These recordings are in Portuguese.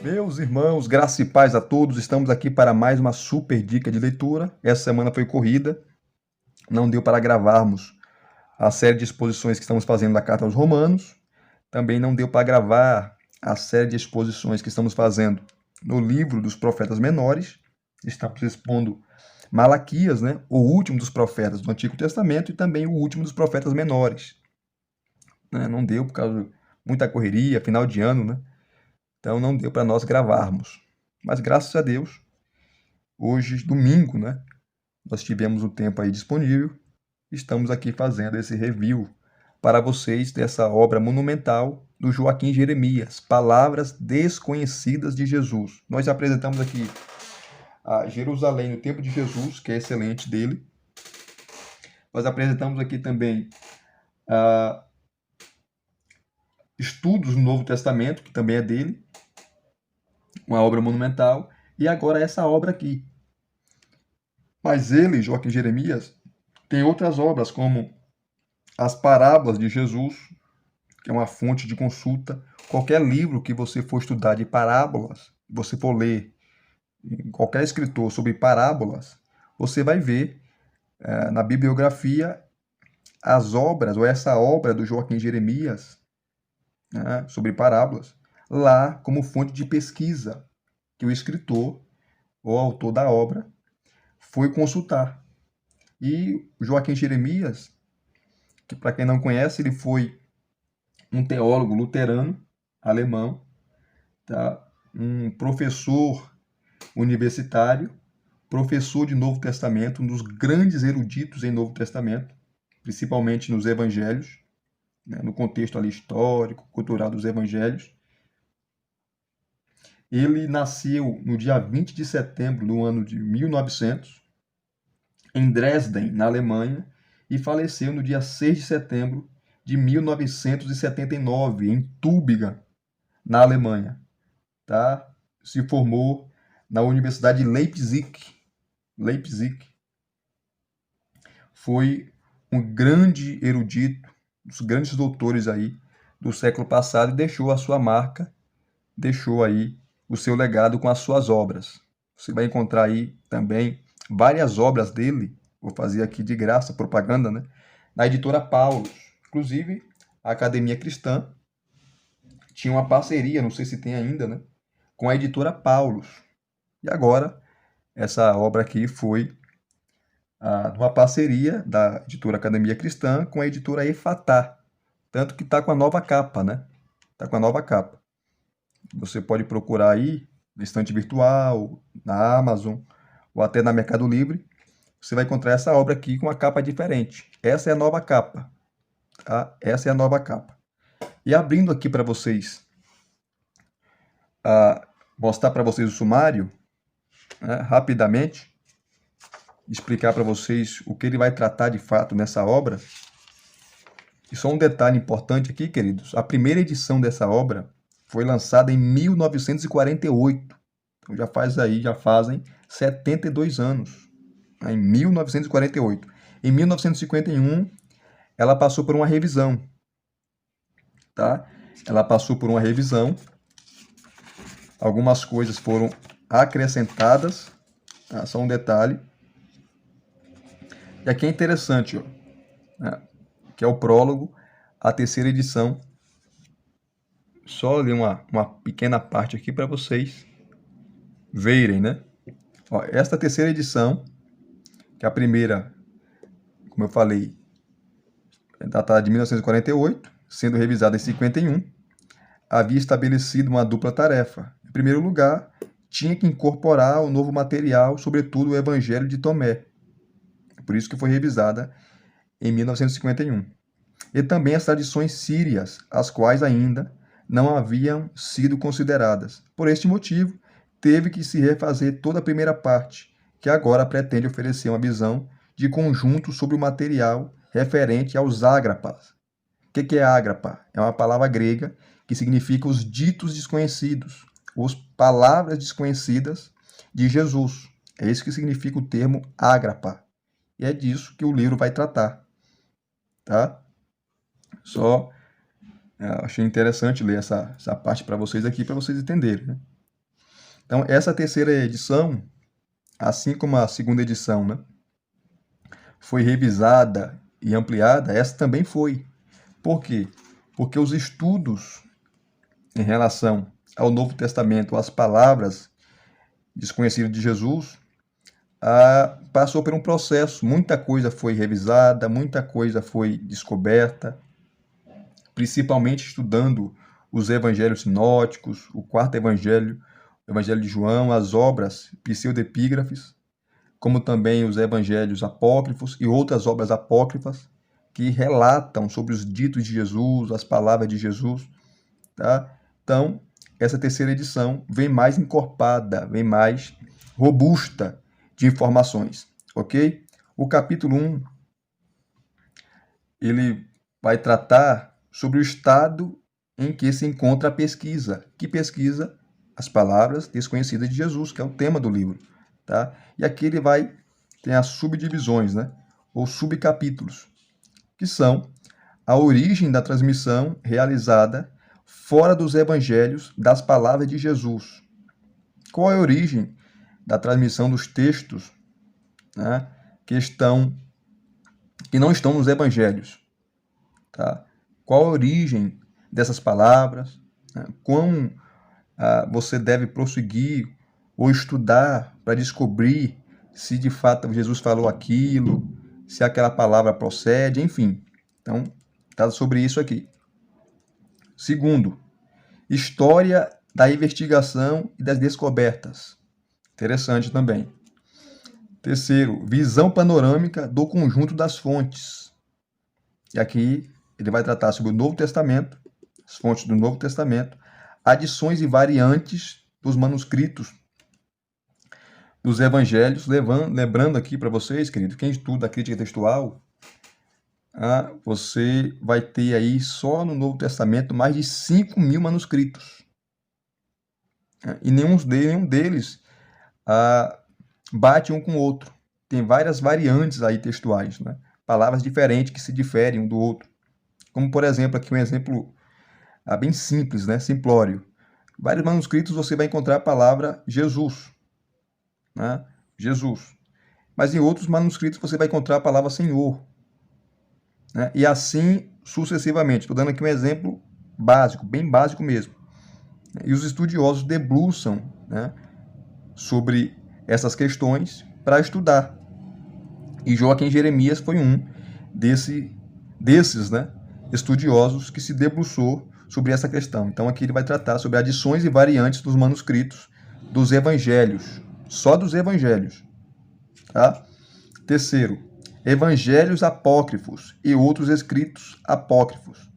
Meus irmãos, graça e paz a todos. Estamos aqui para mais uma super dica de leitura. Essa semana foi corrida, não deu para gravarmos a série de exposições que estamos fazendo da Carta aos Romanos. Também não deu para gravar a série de exposições que estamos fazendo no livro dos profetas menores. Estamos expondo Malaquias, né? O último dos profetas do Antigo Testamento e também o último dos profetas menores. Não deu por causa de muita correria, final de ano, né? Então não deu para nós gravarmos. Mas graças a Deus, hoje, domingo, né? Nós tivemos um tempo aí disponível. Estamos aqui fazendo esse review para vocês dessa obra monumental do Joaquim Jeremias, Palavras Desconhecidas de Jesus. Nós apresentamos aqui a Jerusalém no tempo de Jesus, que é excelente dele. Nós apresentamos aqui também Estudos no Novo Testamento, que também é dele, uma obra monumental, e agora essa obra aqui. Mas ele, Joaquim Jeremias, tem outras obras, como As Parábolas de Jesus, que é uma fonte de consulta. Qualquer livro que você for estudar de parábolas, você for ler qualquer escritor sobre parábolas, você vai ver na bibliografia as obras, ou essa obra do Joaquim Jeremias, né, sobre parábolas, lá como fonte de pesquisa que o escritor ou autor da obra foi consultar. E Joaquim Jeremias, que para quem não conhece, ele foi um teólogo luterano, alemão, tá? Um professor universitário, professor de Novo Testamento, um dos grandes eruditos em Novo Testamento, principalmente nos evangelhos, né? No contexto ali histórico, cultural dos evangelhos. Ele nasceu no dia 20 de setembro do ano de 1900, em Dresden, na Alemanha, e faleceu no dia 6 de setembro de 1979, em Tübingen, na Alemanha. Tá? Se formou na Universidade de Leipzig. Foi um grande erudito, um dos grandes doutores aí do século passado, e deixou a sua marca, deixou aí o seu legado com as suas obras. Você vai encontrar aí também várias obras dele, vou fazer aqui de graça, propaganda, né? Na editora Paulus. Inclusive, a Academia Cristã tinha uma parceria, não sei se tem ainda, né? Com a editora Paulus. E agora, essa obra aqui foi uma parceria da editora Academia Cristã com a editora Efatá. Tanto que está com a nova capa, né? Está com a nova capa. Você pode procurar aí no estante virtual, na Amazon ou até na Mercado Livre. Você vai encontrar essa obra aqui com uma capa diferente. Essa é a nova capa. Tá? Essa é a nova capa. E abrindo aqui para vocês, mostrar para vocês o sumário, né, rapidamente, explicar para vocês o que ele vai tratar de fato nessa obra. E só um detalhe importante aqui, queridos. A primeira edição dessa obra foi lançada em 1948. Então já fazem 72 anos. Em 1948. Em 1951, ela passou por uma revisão. Tá? Ela passou por uma revisão. Algumas coisas foram acrescentadas. Tá? Só um detalhe. E aqui é interessante, ó, né? Que é o prólogo, a terceira edição. Só ler uma pequena parte aqui para vocês verem, né? Ó, esta terceira edição, que é a primeira, como eu falei, é datada de 1948, sendo revisada em 51, havia estabelecido uma dupla tarefa. Em primeiro lugar, tinha que incorporar o novo material, sobretudo o Evangelho de Tomé. Por isso que foi revisada em 1951. E também as tradições sírias, as quais ainda não haviam sido consideradas. Por este motivo, teve que se refazer toda a primeira parte, que agora pretende oferecer uma visão de conjunto sobre o material referente aos ágrapas. O que é ágrapa? É uma palavra grega que significa os ditos desconhecidos, as palavras desconhecidas de Jesus. É isso que significa o termo ágrapa. E é disso que o livro vai tratar. Tá? Só achei interessante ler essa parte para vocês aqui, para vocês entenderem, né? Então, essa terceira edição, assim como a segunda edição, né, foi revisada e ampliada, essa também foi. Por quê? Porque os estudos em relação ao Novo Testamento, as palavras desconhecidas de Jesus, passou por um processo. Muita coisa foi revisada, muita coisa foi descoberta, principalmente estudando os evangelhos sinóticos, o quarto evangelho, o evangelho de João, as obras pseudepígrafes, como também os evangelhos apócrifos e outras obras apócrifas que relatam sobre os ditos de Jesus, as palavras de Jesus, tá? Então, essa terceira edição vem mais encorpada, vem mais robusta de informações, ok? O capítulo 1, ele vai tratar sobre o estado em que se encontra a pesquisa. Que pesquisa? As palavras desconhecidas de Jesus, que é o tema do livro, tá? E aqui ele tem as subdivisões, né? Ou subcapítulos, que são a origem da transmissão realizada fora dos evangelhos das palavras de Jesus. Qual é a origem da transmissão dos textos, né, que não estão nos evangelhos? Tá? Qual a origem dessas palavras? Né? Como você deve prosseguir ou estudar para descobrir se de fato Jesus falou aquilo, se aquela palavra procede, enfim. Então, está sobre isso aqui. Segundo, história da investigação e das descobertas. Interessante também. Terceiro, visão panorâmica do conjunto das fontes. E aqui ele vai tratar sobre o Novo Testamento, as fontes do Novo Testamento, adições e variantes dos manuscritos dos evangelhos, lembrando aqui para vocês, querido, quem estuda a crítica textual, você vai ter aí só no Novo Testamento mais de 5.000 manuscritos. E nenhum deles bate um com o outro. Tem várias variantes aí textuais, né? Palavras diferentes que se diferem um do outro. Como, por exemplo, aqui um exemplo bem simples, né? Simplório. Em vários manuscritos você vai encontrar a palavra Jesus, né? Jesus. Mas em outros manuscritos você vai encontrar a palavra Senhor, né? E assim sucessivamente. Estou dando aqui um exemplo básico, bem básico mesmo. E os estudiosos debruçam, né, sobre essas questões para estudar. E Joaquim Jeremias foi um desses, né, estudiosos que se debruçou sobre essa questão. Então aqui ele vai tratar sobre adições e variantes dos manuscritos dos evangelhos, só dos evangelhos, tá? Terceiro, evangelhos apócrifos e outros escritos apócrifos.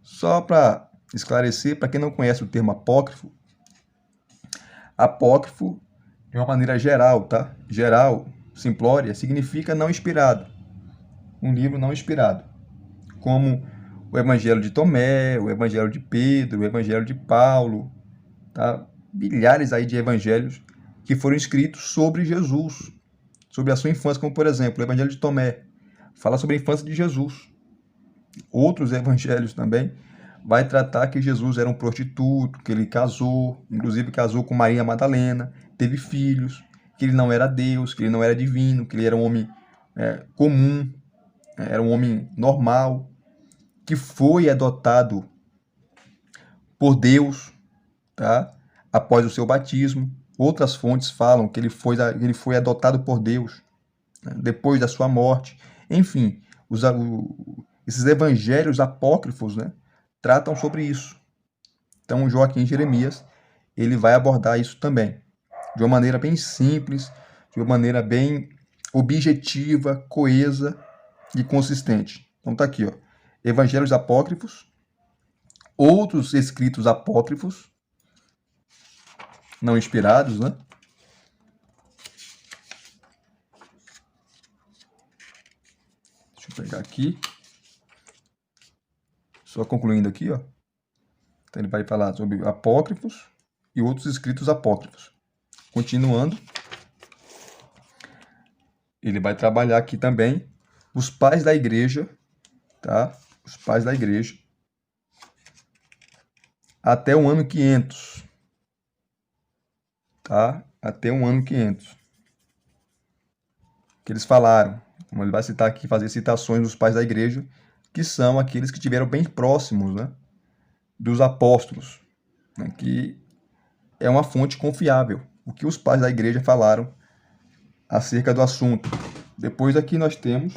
Só para esclarecer, para quem não conhece o termo apócrifo, apócrifo, de uma maneira geral, tá? Geral, simplória, significa não inspirado. Um livro não inspirado. Como o Evangelho de Tomé, o Evangelho de Pedro, o Evangelho de Paulo, tá? Milhares aí de evangelhos que foram escritos sobre Jesus, sobre a sua infância, como por exemplo, o Evangelho de Tomé, fala sobre a infância de Jesus. Outros evangelhos também vai tratar que Jesus era um prostituto, que ele casou, inclusive casou com Maria Madalena, teve filhos, que ele não era Deus, que ele não era divino, que ele era um homem comum, era um homem normal, que foi adotado por Deus, tá? Após o seu batismo. Outras fontes falam que ele foi adotado por Deus, né, depois da sua morte. Enfim, esses evangelhos apócrifos, né, tratam sobre isso. Então, Joaquim Jeremias, ele vai abordar isso também, de uma maneira bem simples, de uma maneira bem objetiva, coesa e consistente. Então tá aqui, ó. Evangelhos apócrifos, outros escritos apócrifos, não inspirados, né? Deixa eu pegar aqui. Só concluindo aqui, ó. Então ele vai falar sobre apócrifos e outros escritos apócrifos. Continuando, ele vai trabalhar aqui também os pais da igreja, tá? Os pais da igreja até o ano 500. até o ano 500. Que eles falaram, como ele vai citar aqui, fazer citações dos pais da igreja, que são aqueles que estiveram bem próximos, né, dos apóstolos, né, que é uma fonte confiável, o que os pais da igreja falaram acerca do assunto. Depois aqui nós temos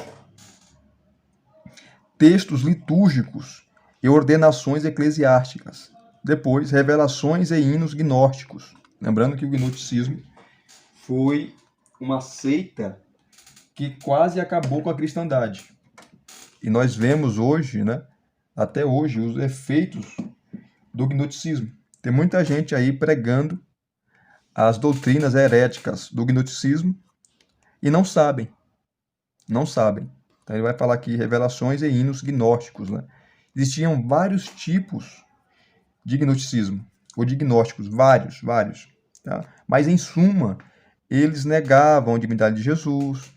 textos litúrgicos e ordenações eclesiásticas. Depois, revelações e hinos gnósticos. Lembrando que o gnosticismo foi uma seita que quase acabou com a cristandade. E nós vemos hoje, né, até hoje, os efeitos do gnosticismo. Tem muita gente aí pregando as doutrinas heréticas do gnosticismo e não sabem. Não sabem. Então ele vai falar aqui revelações e hinos gnósticos, né? Existiam vários tipos de gnosticismo, ou de gnósticos, vários, tá? Mas em suma, eles negavam a divindade de Jesus,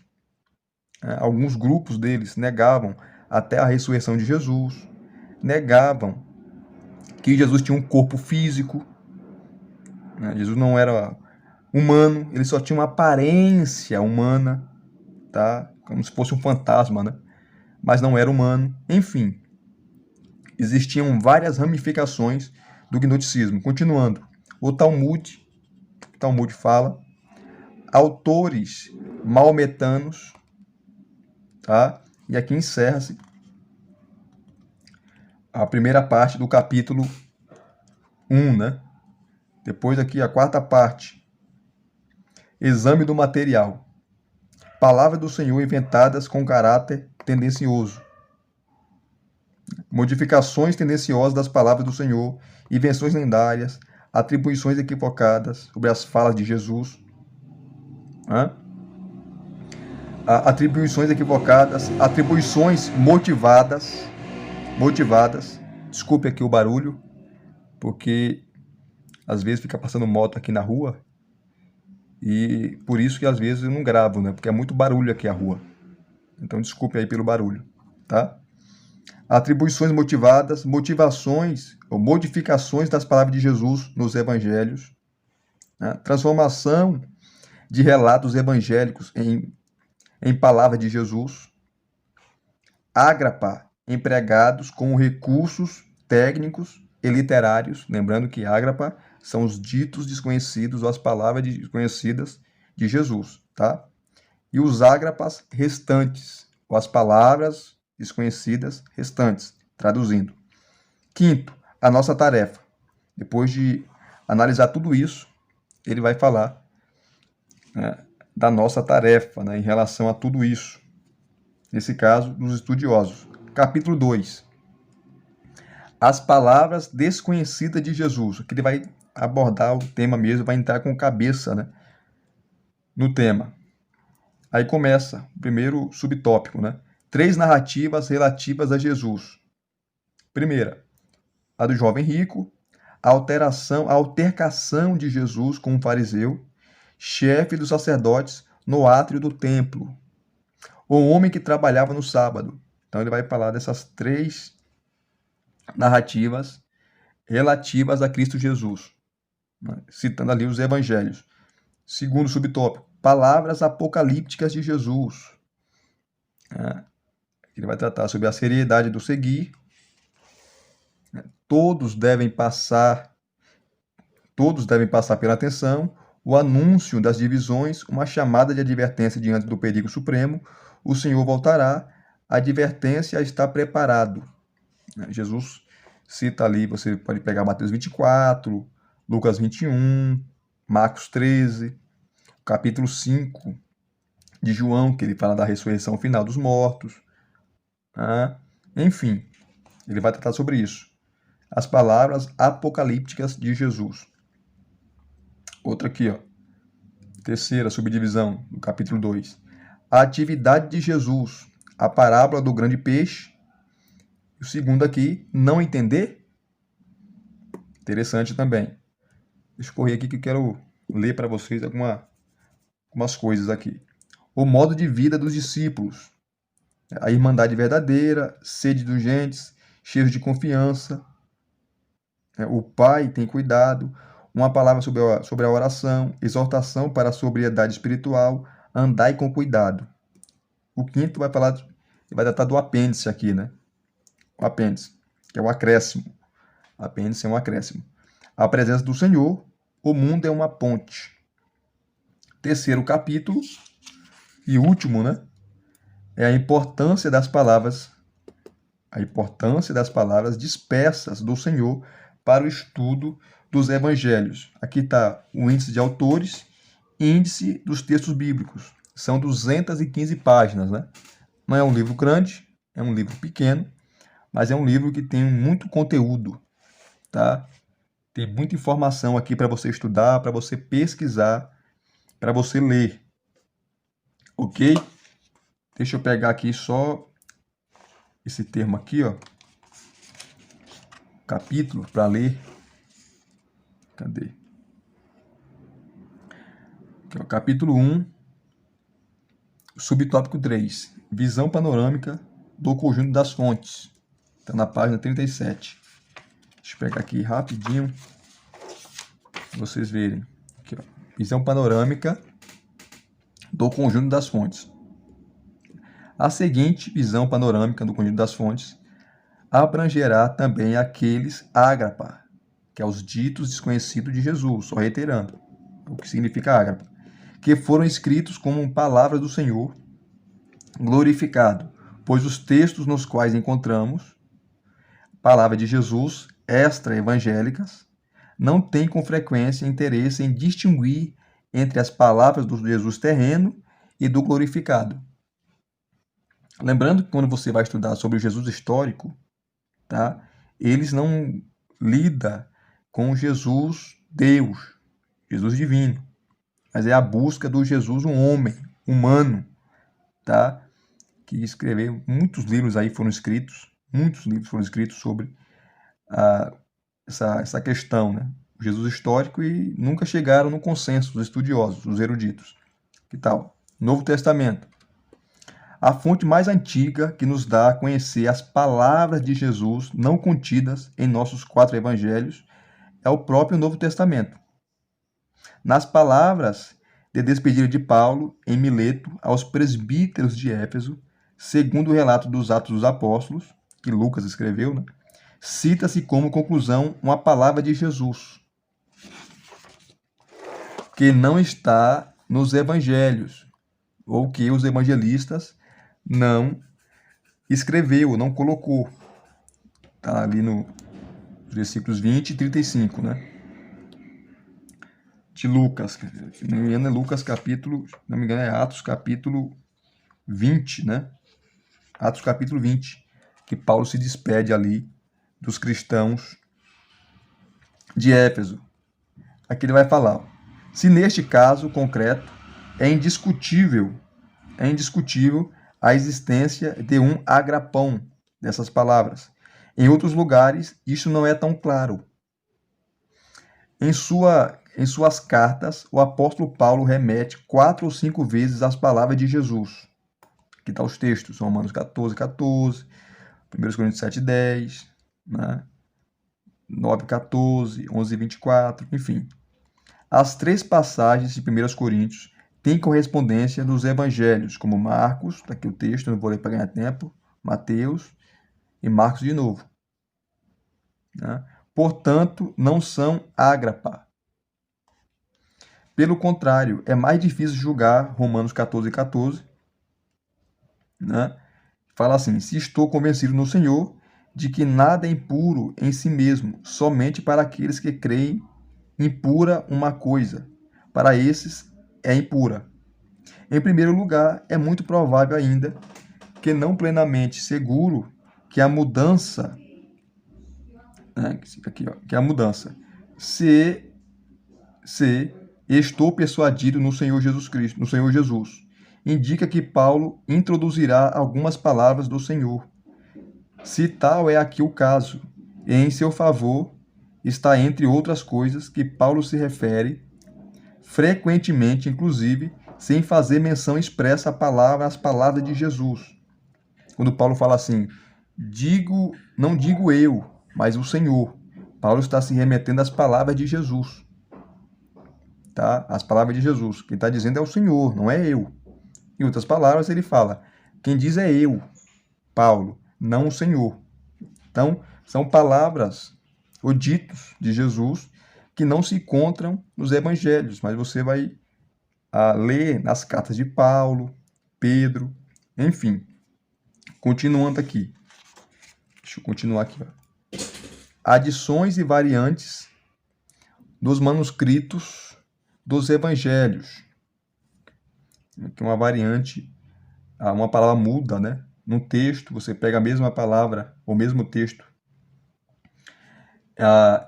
né? Alguns grupos deles negavam até a ressurreição de Jesus, negavam que Jesus tinha um corpo físico, né? Jesus não era humano, ele só tinha uma aparência humana, tá? Como se fosse um fantasma, né? Mas não era humano. Enfim, existiam várias ramificações do gnosticismo. Continuando, o Talmud fala, autores maometanos, tá? E aqui encerra-se a primeira parte do capítulo 1, né? Depois aqui a quarta parte, exame do material. Palavra do Senhor inventadas com caráter tendencioso. Modificações tendenciosas das palavras do Senhor, invenções lendárias, atribuições equivocadas sobre as falas de Jesus. Atribuições equivocadas, atribuições motivadas. Desculpe aqui o barulho, porque às vezes fica passando moto aqui na rua e por isso que às vezes eu não gravo, né? Porque é muito barulho aqui a rua. Então desculpe aí pelo barulho, tá? Atribuições motivadas, motivações ou modificações das palavras de Jesus nos evangelhos, né? Transformação de relatos evangélicos em palavras de Jesus, ágrapa empregados com recursos técnicos e literários, lembrando que ágrapa são os ditos desconhecidos ou as palavras desconhecidas de Jesus, tá? E os ágrapas restantes, ou as palavras desconhecidas restantes, traduzindo. Quinto, a nossa tarefa. Depois de analisar tudo isso, ele vai falar, né, da nossa tarefa, né, em relação a tudo isso. Nesse caso, dos estudiosos. Capítulo 2. As palavras desconhecidas de Jesus. Aqui ele vai abordar o tema mesmo, vai entrar com cabeça, né, no tema. Aí começa o primeiro subtópico, né? 3 narrativas relativas a Jesus. Primeira, a do jovem rico, a altercação de Jesus com um fariseu, chefe dos sacerdotes no átrio do templo. O homem que trabalhava no sábado. Então ele vai falar dessas 3 narrativas relativas a Cristo Jesus, né? Citando ali os evangelhos. Segundo subtópico, palavras apocalípticas de Jesus. Ele vai tratar sobre a seriedade do seguir. Todos devem passar pela atenção, o anúncio das divisões, uma chamada de advertência diante do perigo supremo, o Senhor voltará, a advertência está preparado. Jesus cita ali, você pode pegar Mateus 24, Lucas 21, Marcos 13, capítulo 5 de João, que ele fala da ressurreição final dos mortos. Enfim, ele vai tratar sobre isso. As palavras apocalípticas de Jesus. Outra aqui, ó. Terceira subdivisão do capítulo 2. A atividade de Jesus, a parábola do grande peixe. O segundo aqui, não entender. Interessante também. Deixa eu correr aqui que eu quero ler para vocês algumas coisas aqui. O modo de vida dos discípulos. A irmandade verdadeira, sede dos gentes, cheios de confiança. O Pai tem cuidado. uma palavra sobre a oração, exortação para a sobriedade espiritual, andai com cuidado. O quinto vai tratar do apêndice aqui, né? O apêndice, que é o acréscimo. Apêndice é um acréscimo. A presença do Senhor, o mundo é uma ponte. Terceiro capítulo e último, né? É a importância das palavras dispersas do Senhor para o estudo dos evangelhos. Aqui está o índice de autores e índice dos textos bíblicos. São 215 páginas, né? Não é um livro grande, é um livro pequeno, mas é um livro que tem muito conteúdo, tá? Tem muita informação aqui para você estudar, para você pesquisar, para você ler. Ok? Deixa eu pegar aqui só esse termo aqui, ó. Capítulo para ler. Cadê? Aqui, ó, capítulo 1, subtópico 3. Visão panorâmica do conjunto das fontes. Está na página 37. Deixa eu pegar aqui rapidinho para vocês verem. Aqui, ó. Visão panorâmica do conjunto das fontes. A seguinte visão panorâmica do conjunto das fontes abrangerá também aqueles ágrapa, que é os ditos desconhecidos de Jesus, só reiterando o que significa ágrapa, que foram escritos como palavras do Senhor glorificado, pois os textos nos quais encontramos palavra de Jesus extra-evangélicas não têm com frequência interesse em distinguir entre as palavras do Jesus terreno e do glorificado. Lembrando que quando você vai estudar sobre o Jesus histórico, tá? Eles não lidam com Jesus Deus, Jesus divino, mas é a busca do Jesus um homem, humano, tá? Que escreveu, muitos livros foram escritos sobre essa questão, né? O Jesus histórico, e nunca chegaram no consenso dos estudiosos, dos eruditos. Que tal? Novo Testamento. A fonte mais antiga que nos dá a conhecer as palavras de Jesus não contidas em nossos 4 evangelhos é o próprio Novo Testamento. Nas palavras de despedida de Paulo em Mileto aos presbíteros de Éfeso, segundo o relato dos Atos dos Apóstolos, que Lucas escreveu, né, cita-se como conclusão uma palavra de Jesus, que não está nos evangelhos, ou que os evangelistas não escreveu, não colocou. Está ali nos versículos 20 e 35, né? De Lucas, se não me engano é Lucas capítulo, se não me engano é Atos capítulo 20, né? Atos capítulo 20, que Paulo se despede ali dos cristãos de Éfeso. Aqui ele vai falar, se neste caso concreto é indiscutível a existência de um agrapão dessas palavras. Em outros lugares, isso não é tão claro. Em suas cartas, o apóstolo Paulo remete 4 ou 5 vezes às palavras de Jesus. Aqui está os textos, Romanos 14, 14, 1 Coríntios 7, 10, né? 9, 14, 11, 24, enfim. As 3 passagens de 1 Coríntios têm correspondência nos evangelhos, como Marcos, está aqui o texto, não vou ler para ganhar tempo, Mateus e Marcos de novo, né? Portanto, não são ágrapa. Pelo contrário, é mais difícil julgar Romanos 14, 14, né? Fala assim, se estou convencido no Senhor de que nada é impuro em si mesmo, somente para aqueles que creem impura uma coisa, para esses é impura. Em primeiro lugar, é muito provável ainda que não plenamente seguro que a mudança, né, que a mudança, se estou persuadido no Senhor Jesus Cristo, no Senhor Jesus, indica que Paulo introduzirá algumas palavras do Senhor. Se tal é aqui o caso, e em seu favor está entre outras coisas que Paulo se refere frequentemente, inclusive, sem fazer menção expressa às palavras de Jesus. Quando Paulo fala assim, não digo eu, mas o Senhor. Paulo está se remetendo às palavras de Jesus, tá? As palavras de Jesus. Quem está dizendo é o Senhor, não é eu. Em outras palavras, ele fala, quem diz é eu, Paulo, não o Senhor. Então, são palavras ou ditos de Jesus que não se encontram nos evangelhos, mas você vai ler nas cartas de Paulo, Pedro, enfim. Continuando aqui. Deixa eu continuar aqui. Adições e variantes dos manuscritos dos evangelhos. Aqui uma variante, uma palavra muda, né? No texto, você pega a mesma palavra, o mesmo texto,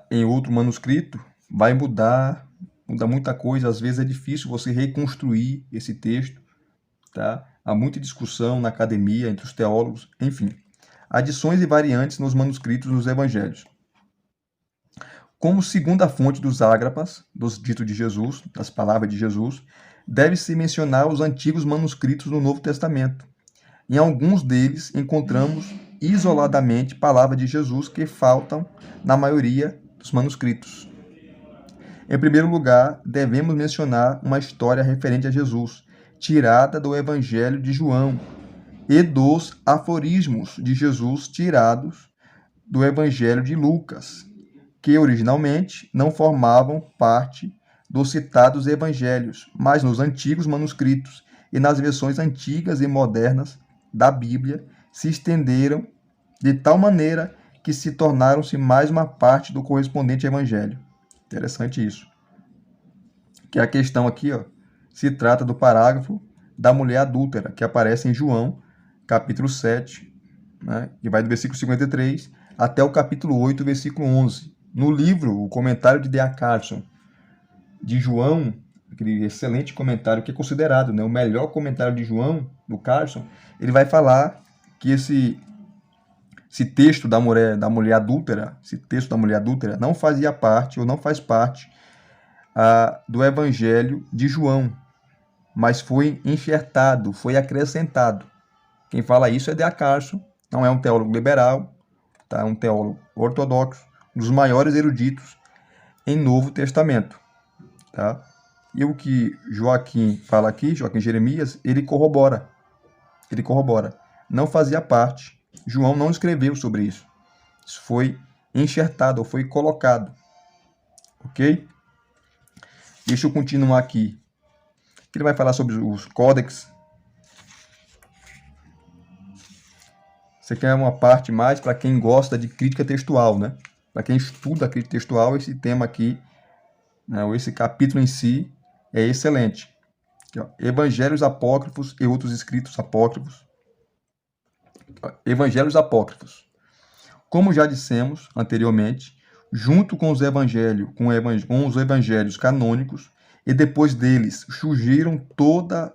em outro manuscrito, vai mudar, muda muita coisa. Às vezes é difícil você reconstruir esse texto, tá? Há muita discussão na academia, entre os teólogos, enfim. Adições e variantes nos manuscritos dos evangelhos. Como segunda fonte dos ágrapas, dos ditos de Jesus, das palavras de Jesus, deve-se mencionar os antigos manuscritos do Novo Testamento. Em alguns deles encontramos isoladamente palavras de Jesus que faltam na maioria dos manuscritos. Em primeiro lugar, devemos mencionar uma história referente a Jesus, tirada do Evangelho de João, e dos aforismos de Jesus tirados do Evangelho de Lucas, que originalmente não formavam parte dos citados evangelhos, mas nos antigos manuscritos e nas versões antigas e modernas da Bíblia se estenderam de tal maneira que se tornaram-se mais uma parte do correspondente evangelho. Interessante isso. Que a questão aqui, se trata do parágrafo da mulher adúltera, que aparece em João, capítulo 7, né, e vai do versículo 53 até o capítulo 8, versículo 11. No livro, o comentário de D.A. Carson, de João, aquele excelente comentário que é considerado, né, o melhor comentário de João, do Carson, ele vai falar que esse texto da mulher adúltera, esse texto da mulher adúltera não fazia parte, ou não faz parte, do Evangelho de João, mas foi enxertado, foi acrescentado. Quem fala isso é D.A. Carson, não é um teólogo liberal, tá? É um teólogo ortodoxo, um dos maiores eruditos em Novo Testamento. Tá? E o que Joaquim fala aqui, Joaquim Jeremias, ele corrobora. Não fazia parte. João não escreveu sobre isso. Isso foi enxertado, ou foi colocado. Ok? Deixa eu continuar aqui. Ele vai falar sobre os códex. Isso aqui é uma parte mais para quem gosta de crítica textual, né? Para quem estuda a crítica textual, esse tema aqui, né, ou esse capítulo em si, é excelente. Aqui, Evangelhos apócrifos e outros escritos apócrifos. Evangelhos apócrifos. Como já dissemos anteriormente, junto com os evangelhos canônicos, e depois deles surgiram toda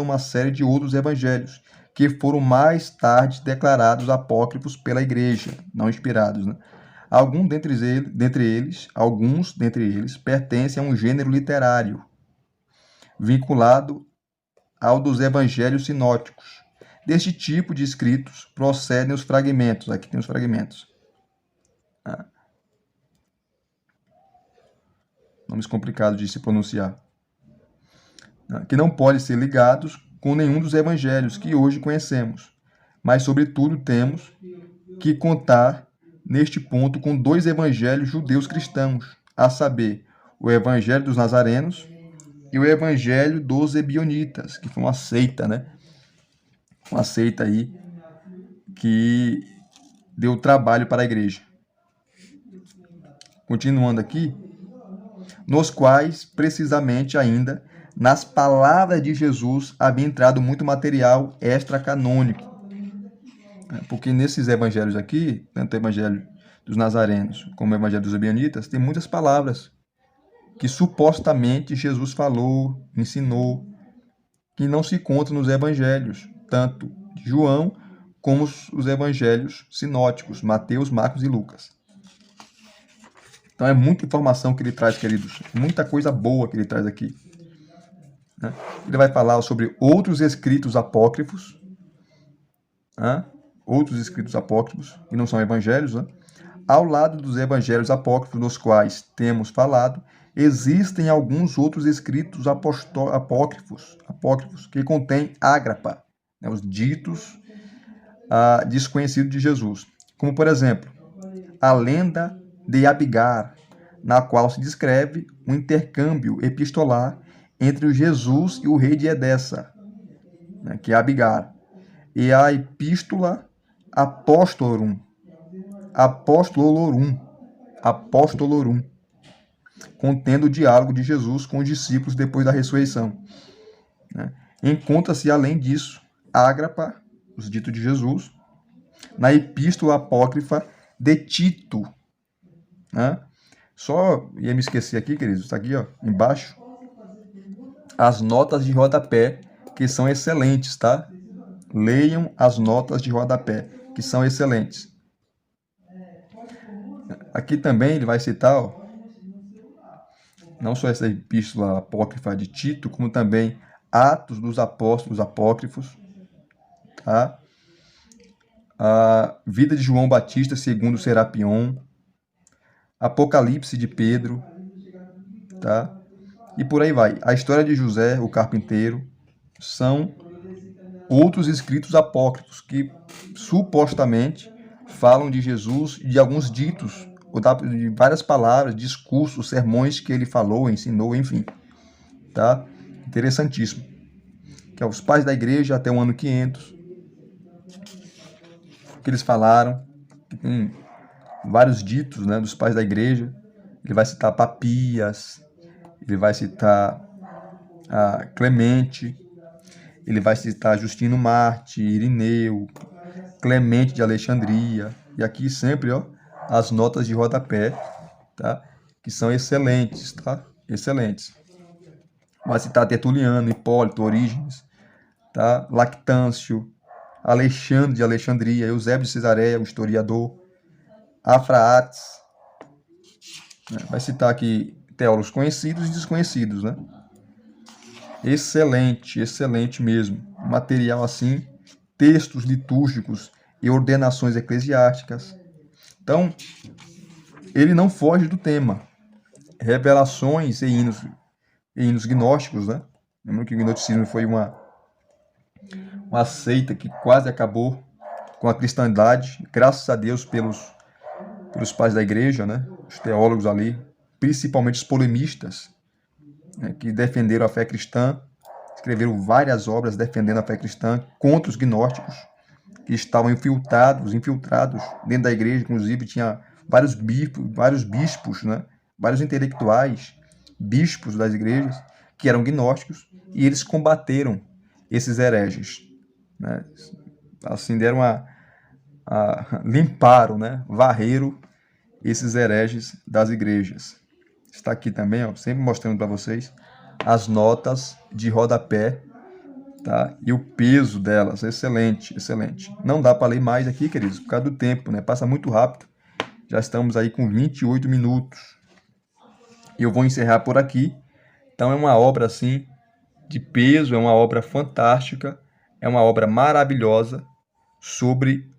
uma série de outros evangelhos, que foram mais tarde declarados apócrifos pela Igreja, não inspirados, né? Alguns dentre eles pertencem a um gênero literário, vinculado ao dos evangelhos sinóticos. Deste tipo de escritos procedem os fragmentos. Aqui tem os fragmentos. Nomes complicados de se pronunciar. Que não podem ser ligados com nenhum dos evangelhos que hoje conhecemos. Mas, sobretudo, temos que contar, neste ponto, com dois evangelhos judeus cristãos, a saber, o Evangelho dos Nazarenos e o Evangelho dos Ebionitas, que foi uma seita, né? Uma seita aí que deu trabalho para a igreja. Continuando aqui, nos quais, precisamente ainda, nas palavras de Jesus havia entrado muito material extracanônico. Porque nesses evangelhos aqui, tanto o Evangelho dos Nazarenos como o Evangelho dos Ebionitas, tem muitas palavras que supostamente Jesus falou, ensinou, que não se encontram nos evangelhos, tanto de João como os evangelhos sinóticos, Mateus, Marcos e Lucas. Então é muita informação que ele traz, queridos, muita coisa boa que ele traz aqui. Ele vai falar sobre outros escritos apócrifos, que não são evangelhos, ao lado dos evangelhos apócrifos, dos quais temos falado, existem alguns outros escritos apócrifos que contêm ágrapa, né, os ditos desconhecidos de Jesus. Como, por exemplo, a lenda de Abigar, na qual se descreve um intercâmbio epistolar entre o Jesus e o rei de Edessa, né, que é Abigar, e a epístola Apostolorum, contendo o diálogo de Jesus com os discípulos depois da ressurreição. Né? Encontra-se, além disso, ágrapa, os ditos de Jesus, na epístola apócrifa de Tito. Né? Só ia me esquecer aqui, queridos, está aqui ó, embaixo, as notas de rodapé, que são excelentes, tá? Leiam as notas de rodapé, que são excelentes. Aqui também ele vai citar, ó, não só essa epístola apócrifa de Tito, como também Atos dos Apóstolos apócrifos, tá? A vida de João Batista segundo Serapion, Apocalipse de Pedro, tá? E por aí vai. A história de José, o carpinteiro, são outros escritos apócrifos que supostamente falam de Jesus e de alguns ditos, ou de várias palavras, discursos, sermões que ele falou, ensinou, enfim. Tá? Interessantíssimo. Que é os pais da igreja até o ano 500. O que eles falaram. Que tem vários ditos, né, dos pais da igreja. Ele vai citar Papias, ele vai citar Clemente, ele vai citar Justino Marte, Irineu, Clemente de Alexandria. E aqui sempre, ó, as notas de rodapé, tá? Que são excelentes, tá? Excelentes. Vai citar Tertuliano, Hipólito, Orígenes, tá? Lactâncio, Alexandre de Alexandria, Eusébio de Cesareia, o historiador, Afraates. Vai citar aqui teólogos conhecidos e desconhecidos, né? Excelente, excelente mesmo. Material assim, textos litúrgicos e ordenações eclesiásticas. Então, ele não foge do tema. Revelações e hinos gnósticos, né? Lembra que o gnosticismo foi uma seita que quase acabou com a cristandade, graças a Deus pelos pais da igreja, né? Os teólogos ali, principalmente os polemistas, né? Que defenderam a fé cristã, escreveram várias obras defendendo a fé cristã contra os gnósticos, que estavam infiltrados dentro da igreja. Inclusive tinha vários bispos, né? Vários intelectuais, bispos das igrejas, que eram gnósticos, e eles combateram esses hereges, né? Assim, limparam, né? Varreram esses hereges das igrejas. Está aqui também, ó, sempre mostrando para vocês as notas de rodapé, tá? E o peso delas, excelente, excelente. Não dá para ler mais aqui, queridos, por causa do tempo, né? Passa muito rápido. Já estamos aí com 28 minutos. E eu vou encerrar por aqui. Então é uma obra assim de peso, é uma obra fantástica, é uma obra maravilhosa sobre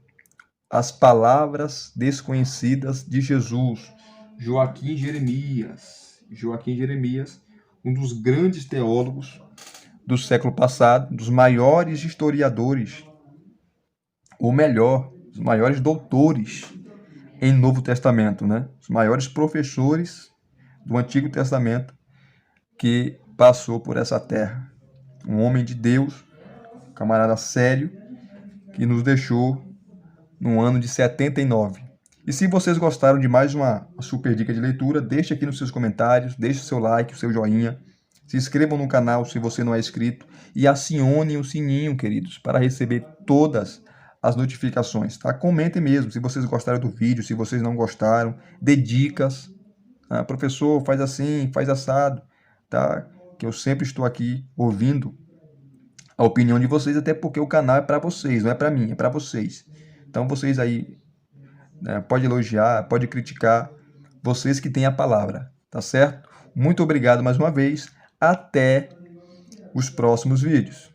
as palavras desconhecidas de Jesus. Joaquim Jeremias, um dos grandes teólogos do século passado, dos maiores historiadores, ou melhor, os maiores doutores em Novo Testamento, né? Os maiores professores do Antigo Testamento que passou por essa terra. Um homem de Deus, um camarada sério, que nos deixou no ano de 79. E se vocês gostaram de mais uma super dica de leitura, deixe aqui nos seus comentários, deixe o seu like, o seu joinha, se inscrevam no canal se você não é inscrito e acione o sininho, queridos, para receber todas as notificações, tá? Comentem mesmo se vocês gostaram do vídeo, se vocês não gostaram, dê dicas. Professor, faz assim, faz assado, tá? Que eu sempre estou aqui ouvindo a opinião de vocês, até porque o canal é para vocês, não é para mim, é para vocês. Então vocês aí, pode elogiar, pode criticar, vocês que têm a palavra, tá certo? Muito obrigado mais uma vez, até os próximos vídeos.